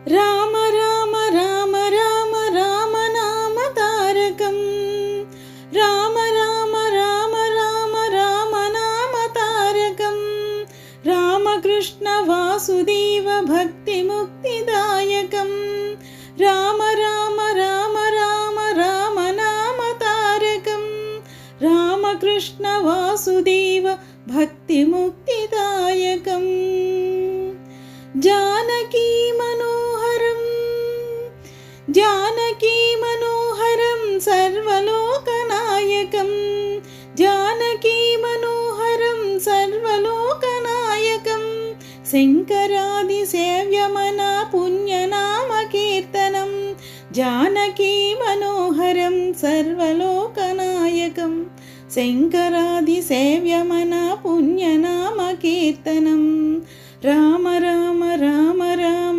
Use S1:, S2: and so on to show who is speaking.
S1: రామ రామ రామ రామ రామ నామ తారకం రామ రామ రామ రామ రామ నామ తారకం రామకృష్ణ వాసుదేవ భక్తి ముక్తిదాయకం రామ రామ రామ రామ రామ నామ తారకం రామకృష్ణ వాసుదేవ భక్తి ముక్తిదాయకం जानकी मनोहरं जानकी मनोहरं सर्वलोकनायकं जानकी मनोहरं सर्वलोकनायकं शङ्करादिसेव्यमना पुण्यनामकीर्तनं जानकी मनोहरं सर्वलोकनायकं शङ्करादिसेव्यमना पुण्यनामकीर्तनं राम राम राम राम